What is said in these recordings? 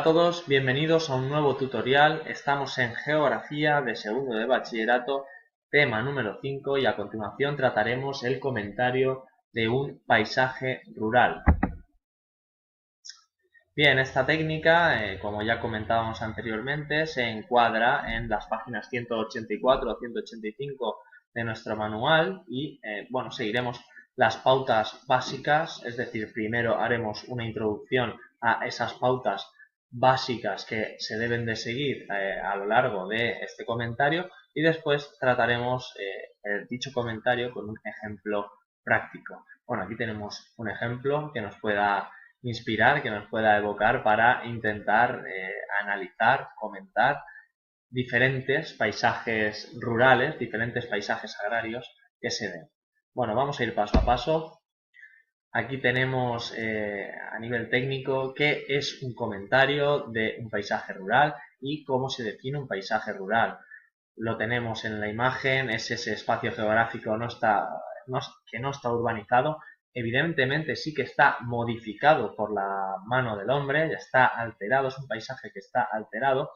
todos, bienvenidos a un nuevo tutorial. Estamos en Geografía de segundo de bachillerato, tema número 5, y a continuación trataremos el comentario de un paisaje rural. Bien, esta técnica, como ya comentábamos anteriormente, se encuadra en las páginas 184 o 185 de nuestro manual y, bueno, seguiremos las pautas básicas, es decir, primero haremos una introducción a esas pautas básicas que se deben de seguir a lo largo de este comentario y después trataremos dicho comentario con un ejemplo práctico. Bueno, aquí tenemos un ejemplo que nos pueda inspirar, que nos pueda evocar para intentar analizar, comentar diferentes paisajes rurales, diferentes paisajes agrarios que se ven. Bueno, vamos a ir paso a paso. Aquí tenemos a nivel técnico qué es un comentario de un paisaje rural y cómo se define un paisaje rural. Lo tenemos en la imagen, es ese espacio geográfico que no está urbanizado. Evidentemente sí que está modificado por la mano del hombre, ya está alterado, es un paisaje que está alterado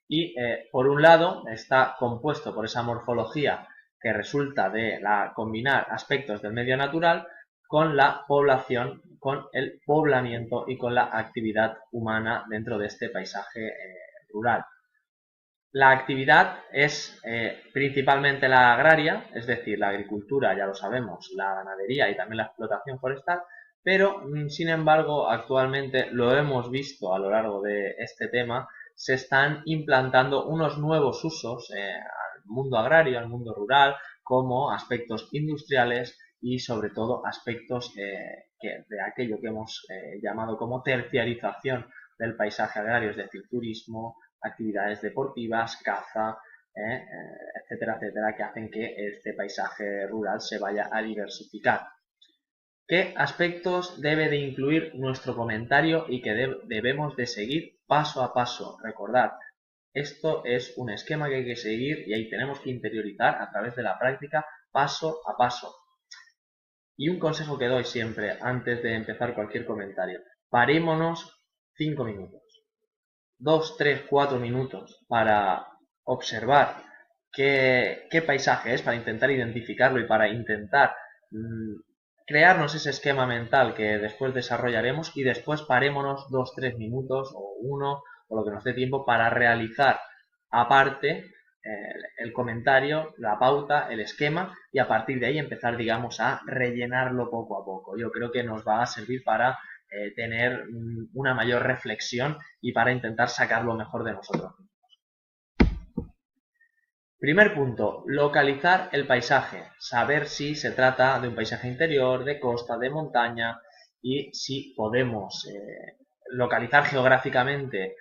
y por un lado está compuesto por esa morfología que resulta de combinar aspectos del medio natural con la población, con el poblamiento y con la actividad humana dentro de este paisaje rural. La actividad es principalmente la agraria, es decir, la agricultura, ya lo sabemos, la ganadería y también la explotación forestal, pero sin embargo actualmente lo hemos visto a lo largo de este tema, se están implantando unos nuevos usos al mundo agrario, al mundo rural, como aspectos industriales y sobre todo aspectos de aquello que hemos llamado como terciarización del paisaje agrario, es decir, turismo, actividades deportivas, caza, etcétera, etcétera, que hacen que este paisaje rural se vaya a diversificar. ¿Qué aspectos debe de incluir nuestro comentario y que debemos de seguir paso a paso? Recordad, esto es un esquema que hay que seguir y ahí tenemos que interiorizar a través de la práctica paso a paso. Y un consejo que doy siempre antes de empezar cualquier comentario, parémonos 5 minutos. 2, 3, 4 minutos para observar qué paisaje es, para intentar identificarlo y para intentar crearnos ese esquema mental que después desarrollaremos y después parémonos 2, 3 minutos o 1 o lo que nos dé tiempo para realizar aparte el comentario, la pauta, el esquema y a partir de ahí empezar, digamos, a rellenarlo poco a poco. Yo creo que nos va a servir para tener una mayor reflexión y para intentar sacar lo mejor de nosotros. Primer punto, localizar el paisaje, saber si se trata de un paisaje interior, de costa, de montaña y si podemos localizar geográficamente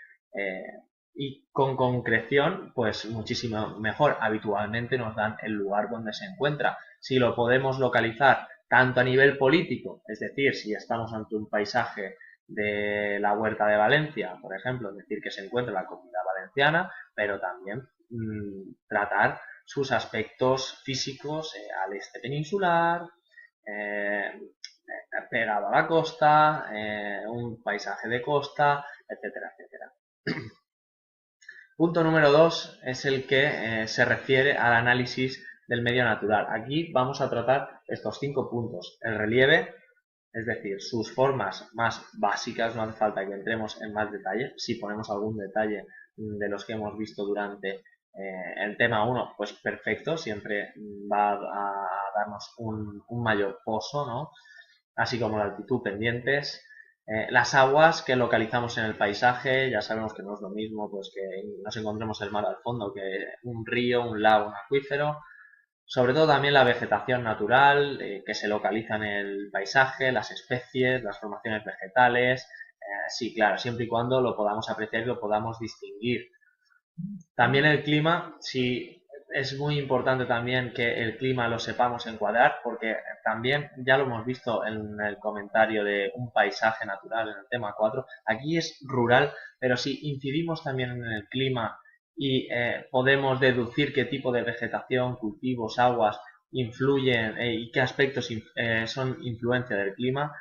y con concreción, pues muchísimo mejor. Habitualmente nos dan el lugar donde se encuentra. Si lo podemos localizar tanto a nivel político, es decir, si estamos ante un paisaje de la Huerta de Valencia, por ejemplo, es decir, que se encuentra en la Comunidad Valenciana, pero también tratar sus aspectos físicos al este peninsular, pegado a la costa, un paisaje de costa, etcétera, etcétera. Punto número 2 es el que se refiere al análisis del medio natural. Aquí vamos a tratar estos 5 puntos. El relieve, es decir, sus formas más básicas, no hace falta que entremos en más detalle. Si ponemos algún detalle de los que hemos visto durante el tema 1, pues perfecto, siempre va a darnos un mayor pozo, ¿no? Así como la altitud, pendientes. Las aguas que localizamos en el paisaje, ya sabemos que no es lo mismo pues que nos encontremos el mar al fondo que un río, un lago, un acuífero. Sobre todo también la vegetación natural que se localiza en el paisaje, las especies, las formaciones vegetales. Sí, claro, siempre y cuando lo podamos apreciar y lo podamos distinguir. También el clima, sí, es muy importante también que el clima lo sepamos encuadrar, porque también ya lo hemos visto en el comentario de un paisaje natural en el tema 4. Aquí es rural, pero si incidimos también en el clima y podemos deducir qué tipo de vegetación, cultivos, aguas influyen y qué aspectos son influencia del clima,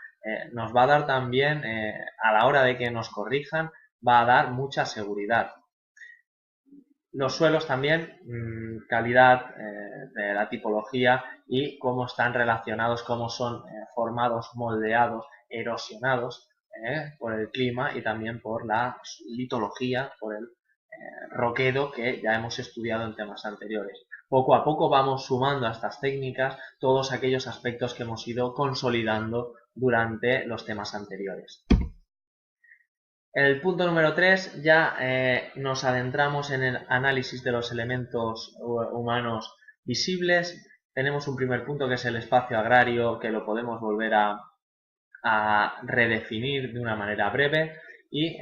nos va a dar también, a la hora de que nos corrijan, va a dar mucha seguridad. Los suelos también, calidad de la tipología y cómo están relacionados, cómo son formados, moldeados, erosionados por el clima y también por la litología, por el roquedo que ya hemos estudiado en temas anteriores. Poco a poco vamos sumando a estas técnicas todos aquellos aspectos que hemos ido consolidando durante los temas anteriores. El punto número 3 ya nos adentramos en el análisis de los elementos humanos visibles. Tenemos un primer punto que es el espacio agrario, que lo podemos volver a redefinir de una manera breve. Y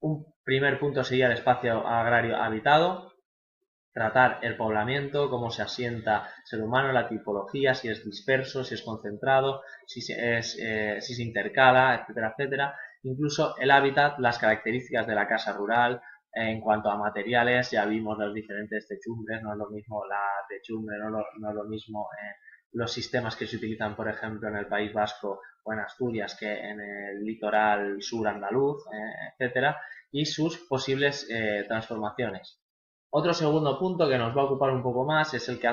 un primer punto sería el espacio agrario habitado, tratar el poblamiento, cómo se asienta el ser humano, la tipología, si es disperso, si es concentrado, si se intercala, etcétera, etcétera. Incluso el hábitat, las características de la casa rural, en cuanto a materiales, ya vimos los diferentes techumbres, no es lo mismo la techumbre, no es lo mismo los sistemas que se utilizan, por ejemplo, en el País Vasco o en Asturias que en el litoral sur andaluz, etcétera, y sus posibles transformaciones. Otro segundo punto que nos va a ocupar un poco más es el que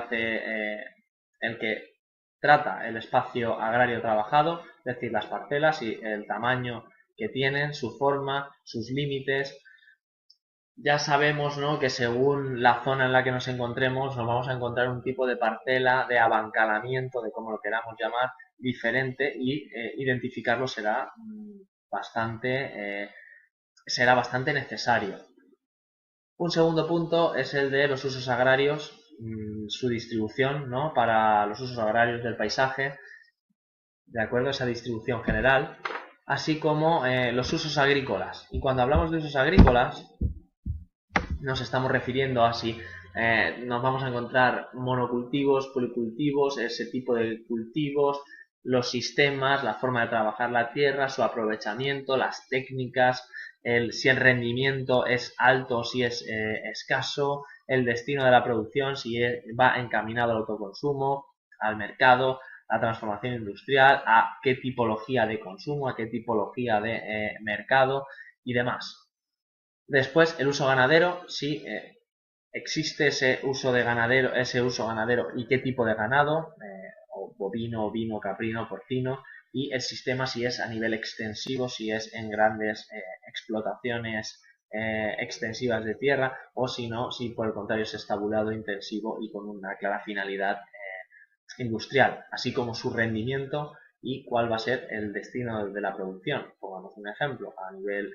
trata el espacio agrario trabajado, es decir, las parcelas y el tamaño que tienen, su forma, sus límites. Ya sabemos, ¿no?, que según la zona en la que nos encontremos nos vamos a encontrar un tipo de parcela, de abancalamiento, de como lo queramos llamar, diferente y identificarlo será bastante necesario. Un segundo punto es el de los usos agrarios, su distribución, ¿no?, para los usos agrarios del paisaje, de acuerdo a esa distribución general, así como los usos agrícolas. Y cuando hablamos de usos agrícolas, nos estamos refiriendo a si nos vamos a encontrar monocultivos, policultivos, ese tipo de cultivos, los sistemas, la forma de trabajar la tierra, su aprovechamiento, las técnicas, si el rendimiento es alto o si es escaso, el destino de la producción, si va encaminado al autoconsumo, al mercado, a la transformación industrial, a qué tipología de consumo, a qué tipología de mercado y demás. Después, el uso ganadero, si existe ese uso ganadero y qué tipo de ganado, o bovino, ovino, caprino, porcino, y el sistema si es a nivel extensivo, si es en grandes explotaciones extensivas de tierra, o si no, si por el contrario es estabulado, intensivo y con una clara finalidad industrial, así como su rendimiento y cuál va a ser el destino de la producción. Pongamos un ejemplo, a nivel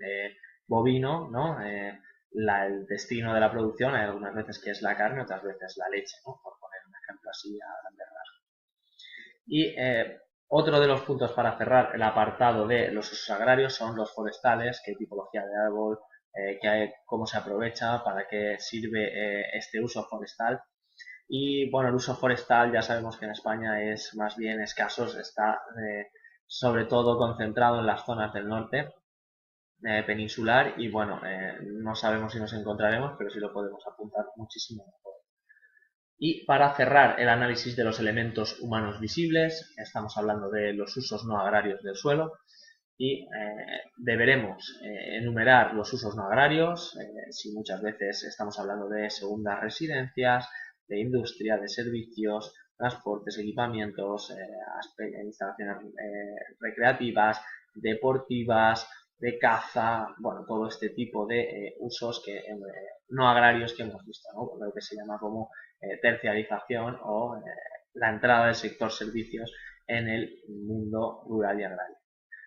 bovino, ¿no? El destino de la producción hay algunas veces que es la carne, otras veces la leche, ¿no?, por poner un ejemplo así a grandes rasgos. Y otro de los puntos para cerrar el apartado de los usos agrarios son los forestales, qué tipología de árbol, cómo se aprovecha, para qué sirve este uso forestal. Y bueno, el uso forestal ya sabemos que en España es más bien escaso, está sobre todo concentrado en las zonas del norte peninsular y bueno, no sabemos si nos encontraremos, pero sí lo podemos apuntar muchísimo mejor. Y para cerrar el análisis de los elementos humanos visibles, estamos hablando de los usos no agrarios del suelo y deberemos enumerar los usos no agrarios, si muchas veces estamos hablando de segundas residencias, de industria, de servicios, transportes, equipamientos, instalaciones recreativas, deportivas, de caza, bueno, todo este tipo de usos no agrarios que hemos visto, ¿no?, lo que se llama como terciarización o la entrada del sector servicios en el mundo rural y agrario.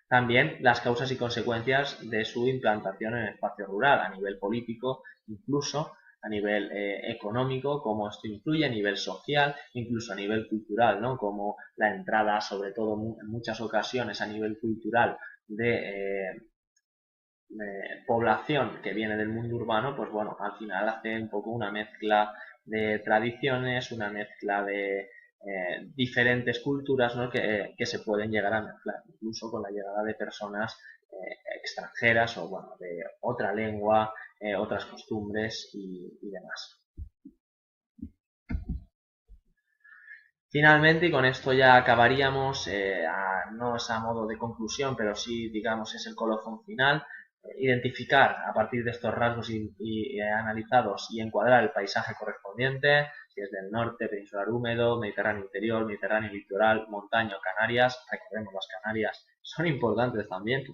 También las causas y consecuencias de su implantación en el espacio rural, a nivel político, incluso a nivel económico, cómo esto influye, a nivel social, incluso a nivel cultural, ¿no?, como la entrada, sobre todo en muchas ocasiones a nivel cultural, de población que viene del mundo urbano, pues bueno, al final hace un poco una mezcla de tradiciones, una mezcla de diferentes culturas, ¿no?, que se pueden llegar a mezclar, incluso con la llegada de personas extranjeras o bueno, de otra lengua, otras costumbres y demás. Finalmente, y con esto ya acabaríamos, no es a modo de conclusión, pero sí, digamos, es el colofón final, identificar a partir de estos rasgos y analizados y encuadrar el paisaje correspondiente, si es del norte, peninsular húmedo, Mediterráneo interior, Mediterráneo litoral, montaña o Canarias. Recordemos, las Canarias son importantes también.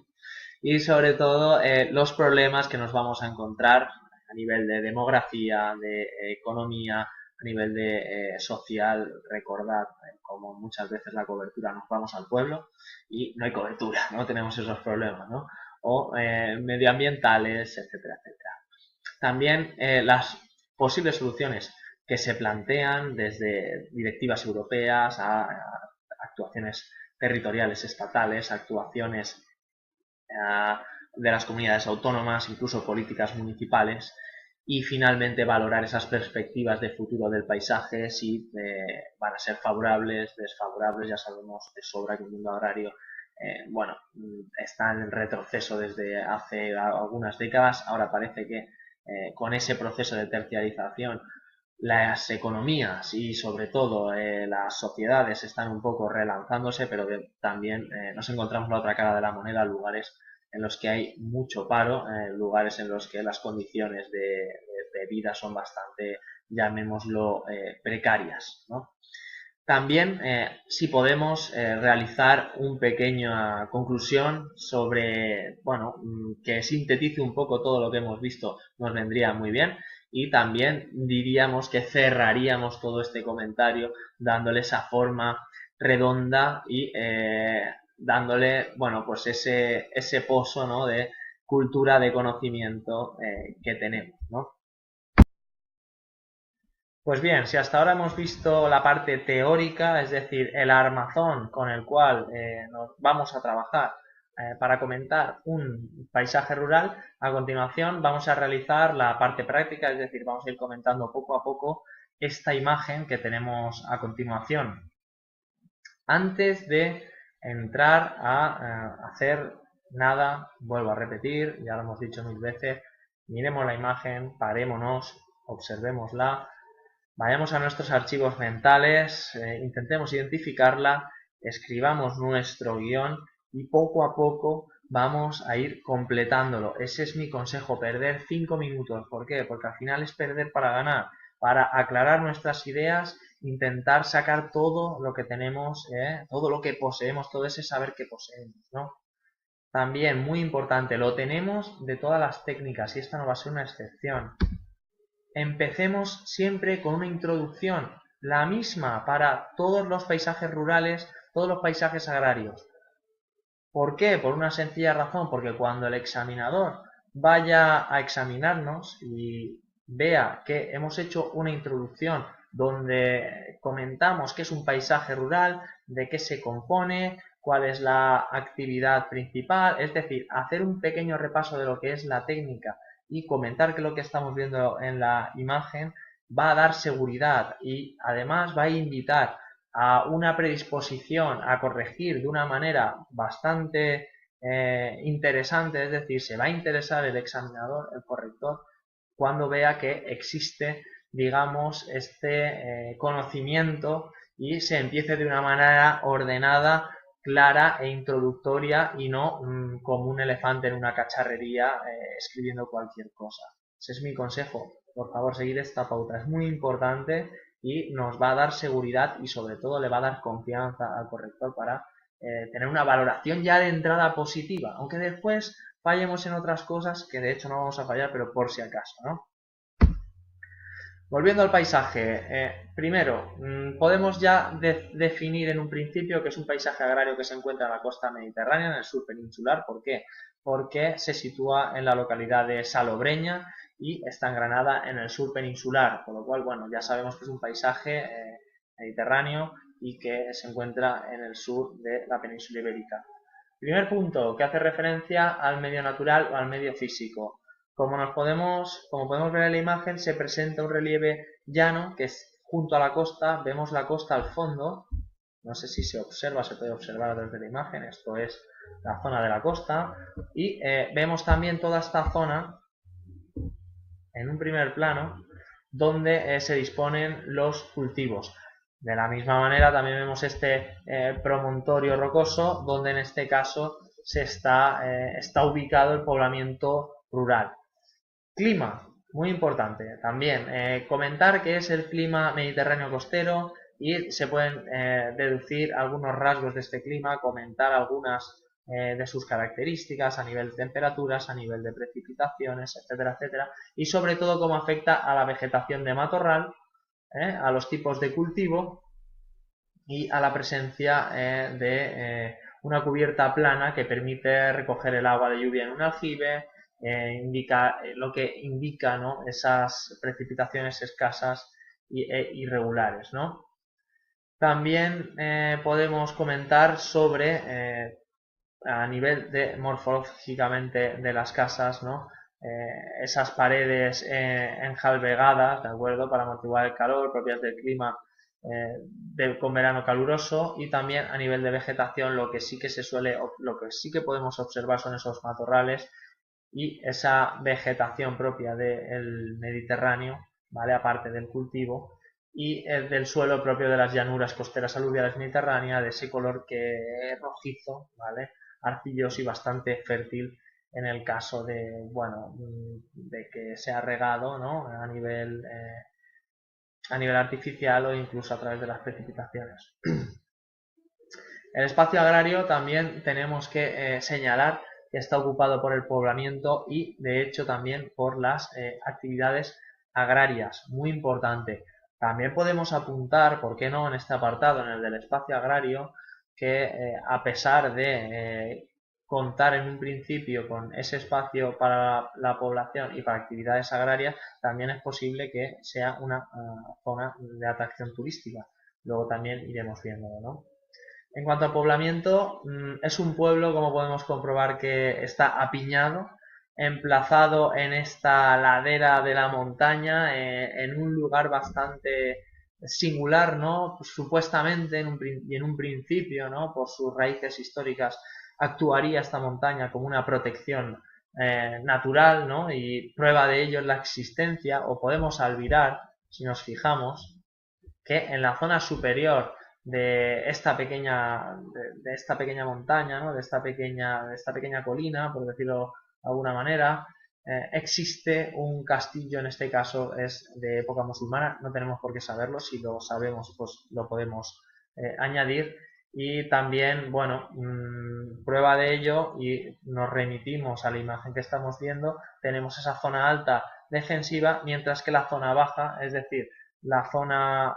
Y sobre todo los problemas que nos vamos a encontrar a nivel de demografía, de economía, a nivel de social. Recordad como muchas veces la cobertura, nos vamos al pueblo y no hay cobertura, no tenemos esos problemas, ¿no? O medioambientales, etcétera, etcétera. También las posibles soluciones que se plantean desde directivas europeas a actuaciones territoriales estatales, actuaciones de las comunidades autónomas, incluso políticas municipales, y finalmente valorar esas perspectivas de futuro del paisaje, si van a ser favorables, desfavorables. Ya sabemos de sobra que el mundo agrario bueno, está en retroceso desde hace algunas décadas. Ahora parece que con ese proceso de terciarización las economías y sobre todo las sociedades están un poco relanzándose, pero también nos encontramos la otra cara de la moneda, lugares en los que hay mucho paro, lugares en los que las condiciones de vida son bastante, llamémoslo, precarias, ¿no? También, si podemos realizar una pequeña conclusión sobre, bueno, que sintetice un poco todo lo que hemos visto, nos vendría muy bien. Y también diríamos que cerraríamos todo este comentario dándole esa forma redonda y dándole, bueno, pues ese pozo, ¿no?, de cultura, de conocimiento que tenemos, ¿no? Pues bien, si hasta ahora hemos visto la parte teórica, es decir, el armazón con el cual nos vamos a trabajar para comentar un paisaje rural, a continuación vamos a realizar la parte práctica, es decir, vamos a ir comentando poco a poco esta imagen que tenemos a continuación. Antes de entrar a hacer nada, vuelvo a repetir, ya lo hemos dicho 1000 veces, miremos la imagen, parémonos, observémosla. Vayamos a nuestros archivos mentales, intentemos identificarla, escribamos nuestro guión y poco a poco vamos a ir completándolo. Ese es mi consejo, perder 5 minutos. ¿Por qué? Porque al final es perder para ganar, para aclarar nuestras ideas, intentar sacar todo lo que tenemos, todo lo que poseemos, todo ese saber que poseemos, ¿no? También, muy importante, lo tenemos de todas las técnicas y esta no va a ser una excepción. Empecemos siempre con una introducción, la misma para todos los paisajes rurales, todos los paisajes agrarios. ¿Por qué? Por una sencilla razón, porque cuando el examinador vaya a examinarnos y vea que hemos hecho una introducción donde comentamos qué es un paisaje rural, de qué se compone, cuál es la actividad principal, es decir, hacer un pequeño repaso de lo que es la técnica y comentar que lo que estamos viendo en la imagen va a dar seguridad y además va a invitar a una predisposición a corregir de una manera bastante interesante, es decir, se va a interesar el examinador, el corrector, cuando vea que existe, digamos, este conocimiento y se empiece de una manera ordenada, clara e introductoria y no como un elefante en una cacharrería escribiendo cualquier cosa. Ese es mi consejo. Por favor, seguid esta pauta. Es muy importante y nos va a dar seguridad y sobre todo le va a dar confianza al corrector para tener una valoración ya de entrada positiva, aunque después fallemos en otras cosas que de hecho no vamos a fallar, pero por si acaso, ¿no? Volviendo al paisaje, primero, podemos ya definir en un principio que es un paisaje agrario que se encuentra en la costa mediterránea, en el sur peninsular. ¿Por qué? Porque se sitúa en la localidad de Salobreña y está en Granada, en el sur peninsular, con lo cual, bueno, ya sabemos que es un paisaje mediterráneo y que se encuentra en el sur de la península ibérica. Primer punto, que hace referencia al medio natural o al medio físico. Como podemos ver en la imagen, se presenta un relieve llano que es junto a la costa. Vemos la costa al fondo. No sé si se observa, se puede observar desde la imagen. Esto es la zona de la costa. Y vemos también toda esta zona en un primer plano donde se disponen los cultivos. De la misma manera también vemos este promontorio rocoso donde en este caso está ubicado el poblamiento rural. Clima, muy importante también. Comentar qué es el clima mediterráneo costero y se pueden deducir algunos rasgos de este clima, comentar algunas de sus características a nivel de temperaturas, a nivel de precipitaciones, etcétera, etcétera, y sobre todo cómo afecta a la vegetación de matorral, a los tipos de cultivo y a la presencia de una cubierta plana que permite recoger el agua de lluvia en un aljibe, lo que indica, ¿no?, esas precipitaciones escasas e irregulares, ¿no? También podemos comentar sobre, a nivel de morfológicamente de las casas, ¿no?, esas paredes enjalbegadas, ¿de acuerdo?, para amortiguar el calor, propias del clima con verano caluroso, y también a nivel de vegetación lo que sí que podemos observar son esos matorrales y esa vegetación propia del Mediterráneo, ¿vale?, aparte del cultivo, y del suelo propio de las llanuras costeras aluviales mediterráneas, de ese color que es rojizo, ¿vale?, arcilloso y bastante fértil en el caso de, bueno, de que sea regado, ¿no?, a nivel artificial o incluso a través de las precipitaciones. El espacio agrario también tenemos que señalar que está ocupado por el poblamiento y de hecho también por las actividades agrarias, muy importante. También podemos apuntar, ¿por qué no?, en este apartado, en el del espacio agrario, que a pesar de contar en un principio con ese espacio para la población y para actividades agrarias, también es posible que sea una zona de atracción turística. Luego también iremos viéndolo, ¿no? En cuanto al poblamiento, es un pueblo, como podemos comprobar, que está apiñado, emplazado en esta ladera de la montaña, en un lugar bastante singular, ¿no? Pues, supuestamente, en un principio, ¿no?, por sus raíces históricas, actuaría esta montaña como una protección natural, ¿no? Y prueba de ello es la existencia, o podemos albirar, si nos fijamos, que en la zona superior de esta pequeña montaña, ¿no?, de esta pequeña colina, por decirlo de alguna manera, existe un castillo. En este caso es de época musulmana, no tenemos por qué saberlo, si lo sabemos pues lo podemos añadir. Y también, bueno, prueba de ello, y nos remitimos a la imagen que estamos viendo, tenemos esa zona alta defensiva, mientras que la zona baja, es decir, la zona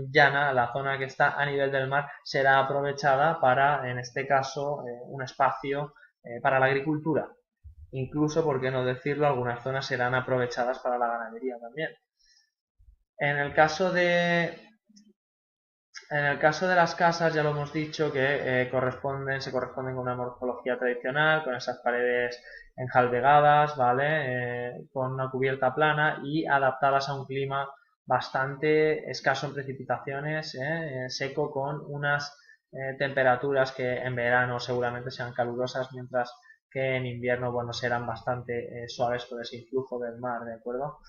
llana, la zona que está a nivel del mar, será aprovechada para, en este caso, un espacio para la agricultura. Incluso, por qué no decirlo, algunas zonas serán aprovechadas para la ganadería también. En el caso de las casas, ya lo hemos dicho, que se corresponden con una morfología tradicional, con esas paredes enjalbegadas, ¿vale?, con una cubierta plana y adaptadas a un clima bastante escaso en precipitaciones, seco, con unas temperaturas que en verano seguramente sean calurosas, mientras que en invierno, bueno, serán bastante suaves por ese influjo del mar, ¿de acuerdo?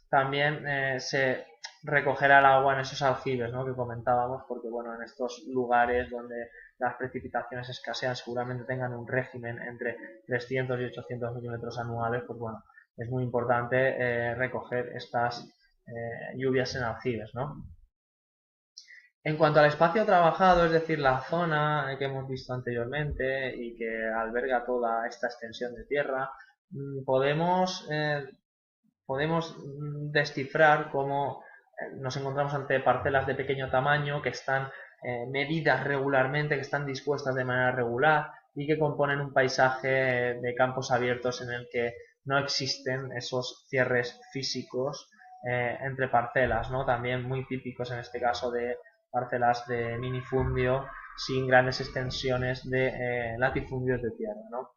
También se recogerá el agua en esos aljibes, ¿no?, que comentábamos, porque, bueno, en estos lugares donde las precipitaciones escasean seguramente tengan un régimen entre 300 y 800 milímetros anuales, pues bueno, es muy importante recoger estas lluvias en aljibes, ¿no? En cuanto al espacio trabajado, es decir, la zona que hemos visto anteriormente y que alberga toda esta extensión de tierra, podemos descifrar cómo nos encontramos ante parcelas de pequeño tamaño que están medidas regularmente, que están dispuestas de manera regular y que componen un paisaje de campos abiertos en el que no existen esos cierres físicos entre parcelas, ¿no? También muy típicos en este caso de parcelas de minifundio sin grandes extensiones de latifundios de tierra, ¿no?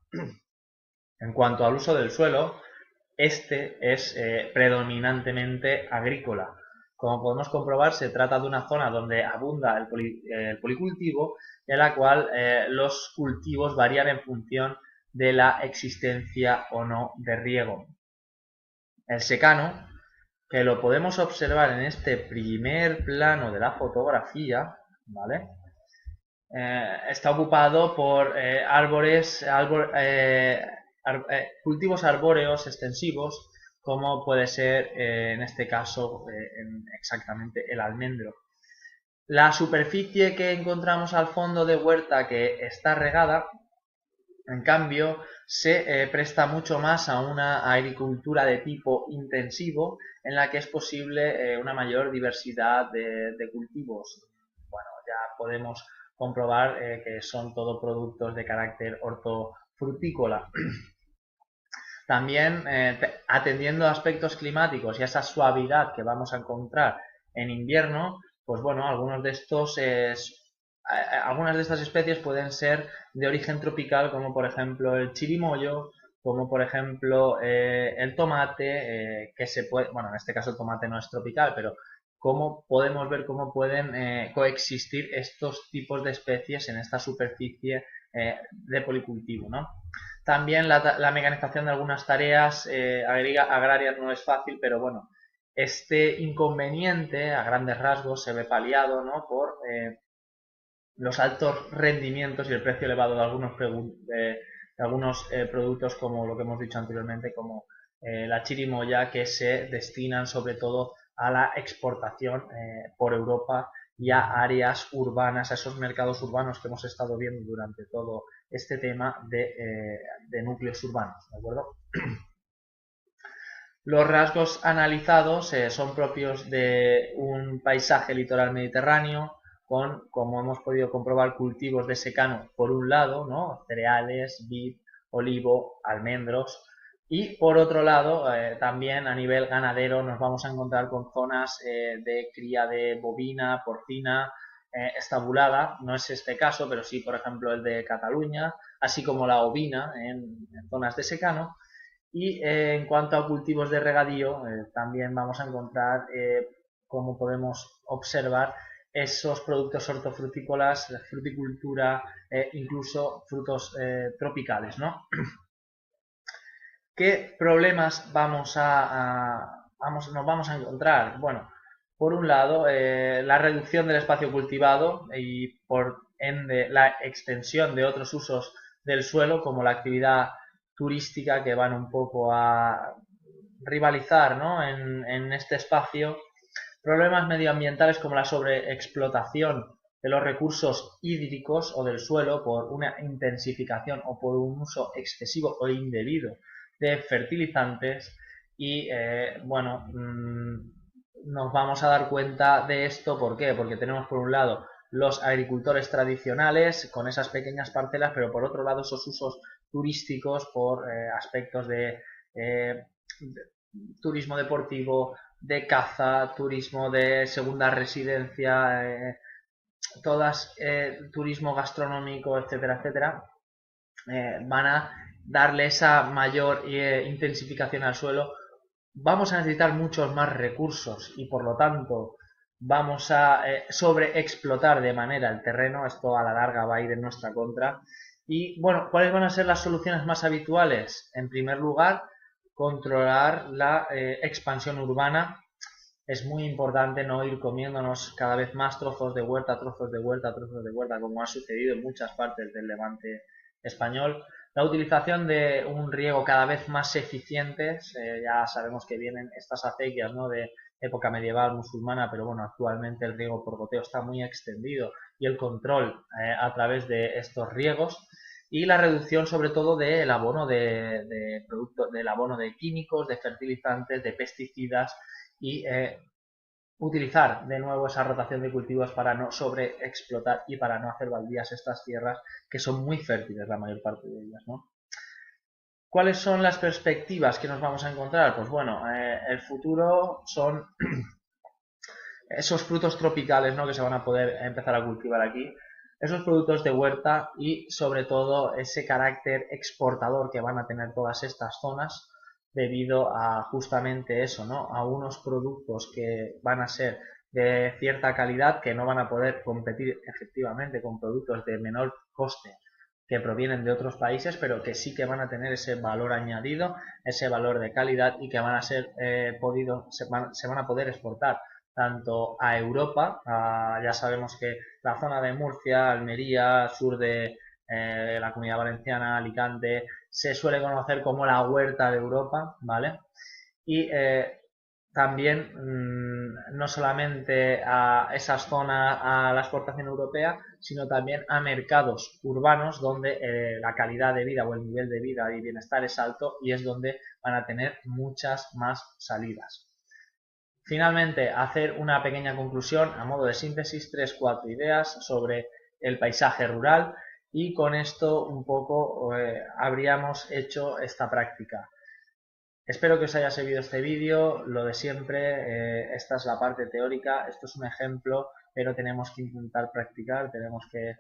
En cuanto al uso del suelo, este es predominantemente agrícola. Como podemos comprobar, se trata de una zona donde abunda el policultivo, en la cual los cultivos varían en función de la existencia o no de riego. El secano, que lo podemos observar en este primer plano de la fotografía, ¿vale?, está ocupado por cultivos arbóreos extensivos, como puede ser en este caso exactamente el almendro. La superficie que encontramos al fondo de huerta que está regada, en cambio, se presta mucho más a una agricultura de tipo intensivo, en la que es posible una mayor diversidad de cultivos. Bueno, ya podemos comprobar que son todo productos de carácter hortofrutícola. También atendiendo a aspectos climáticos y a esa suavidad que vamos a encontrar en invierno, pues bueno, algunas de estas especies pueden ser de origen tropical, como por ejemplo el chirimoyo, como por ejemplo el tomate, que se puede, bueno, en este caso el tomate no es tropical, pero cómo podemos ver cómo pueden coexistir estos tipos de especies en esta superficie de policultivo, ¿no? También la mecanización de algunas tareas agrarias no es fácil, pero bueno, este inconveniente a grandes rasgos se ve paliado, ¿no?, por los altos rendimientos y el precio elevado de algunos productos, como lo que hemos dicho anteriormente, como la chirimoya, que se destinan sobre todo a la exportación por Europa y a áreas urbanas, a esos mercados urbanos que hemos estado viendo durante todo este tema de núcleos urbanos, ¿de acuerdo? Los rasgos analizados son propios de un paisaje litoral mediterráneo, con, como hemos podido comprobar, cultivos de secano por un lado, ¿no?, cereales, vid, olivo, almendros, y por otro lado, también a nivel ganadero nos vamos a encontrar con zonas de cría de bovina, porcina, estabulada. No es este caso, pero sí, por ejemplo, el de Cataluña, así como la ovina en zonas de secano. Y en cuanto a cultivos de regadío, también vamos a encontrar, como podemos observar, esos productos hortofrutícolas, fruticultura, incluso frutos tropicales, ¿no? ¿Qué problemas nos vamos a encontrar? Bueno, por un lado, la reducción del espacio cultivado y por ende la extensión de otros usos del suelo, como la actividad turística, que van un poco a rivalizar, ¿no?, en este espacio. Problemas medioambientales como la sobreexplotación de los recursos hídricos o del suelo por una intensificación o por un uso excesivo o indebido de fertilizantes. Y bueno, nos vamos a dar cuenta de esto. ¿Por qué? Porque tenemos por un lado los agricultores tradicionales con esas pequeñas parcelas, pero por otro lado esos usos turísticos por aspectos de turismo deportivo, de caza, turismo de segunda residencia, turismo gastronómico, etcétera, etcétera, van a darle esa mayor intensificación al suelo. Vamos a necesitar muchos más recursos y por lo tanto vamos a sobreexplotar de manera el terreno. Esto a la larga va a ir en nuestra contra. Y bueno, ¿cuáles van a ser las soluciones más habituales? En primer lugar, controlar la expansión urbana. Es muy importante no ir comiéndonos cada vez más trozos de huerta, trozos de huerta, trozos de huerta, como ha sucedido en muchas partes del Levante español. La utilización de un riego cada vez más eficiente. Ya sabemos que vienen estas acequias, ¿no?, de época medieval musulmana, pero bueno, actualmente el riego por goteo está muy extendido, y el control a través de estos riegos, y la reducción sobre todo del abono de productos, del abono de químicos, de fertilizantes, de pesticidas, y utilizar de nuevo esa rotación de cultivos para no sobreexplotar y para no hacer baldías estas tierras que son muy fértiles, la mayor parte de ellas, ¿no? ¿Cuáles son las perspectivas que nos vamos a encontrar? Pues bueno, el futuro son esos frutos tropicales, ¿no?, que se van a poder empezar a cultivar aquí, esos productos de huerta y sobre todo ese carácter exportador que van a tener todas estas zonas, debido a justamente eso, ¿no?, a unos productos que van a ser de cierta calidad, que no van a poder competir efectivamente con productos de menor coste que provienen de otros países, pero que sí que van a tener ese valor añadido, ese valor de calidad, y que van a ser se van a poder exportar tanto a Europa, ya sabemos que la zona de Murcia, Almería, sur de la Comunidad Valenciana, Alicante, se suele conocer como la huerta de Europa, ¿vale? Y también no solamente a esas zonas, a la exportación europea, sino también a mercados urbanos donde la calidad de vida o el nivel de vida y bienestar es alto y es donde van a tener muchas más salidas. Finalmente, hacer una pequeña conclusión a modo de síntesis, 3-4 ideas sobre el paisaje rural y con esto un poco habríamos hecho esta práctica. Espero que os haya servido este vídeo, lo de siempre, esta es la parte teórica, esto es un ejemplo, pero tenemos que intentar practicar, tenemos que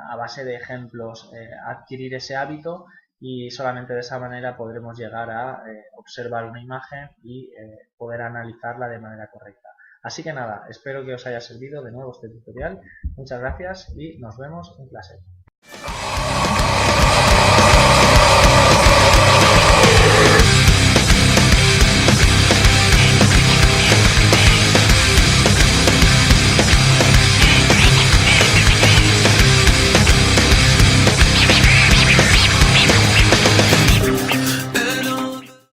a base de ejemplos adquirir ese hábito y solamente de esa manera podremos llegar a observar una imagen y poder analizarla de manera correcta. Así que nada, espero que os haya servido de nuevo este tutorial, muchas gracias y nos vemos en clase.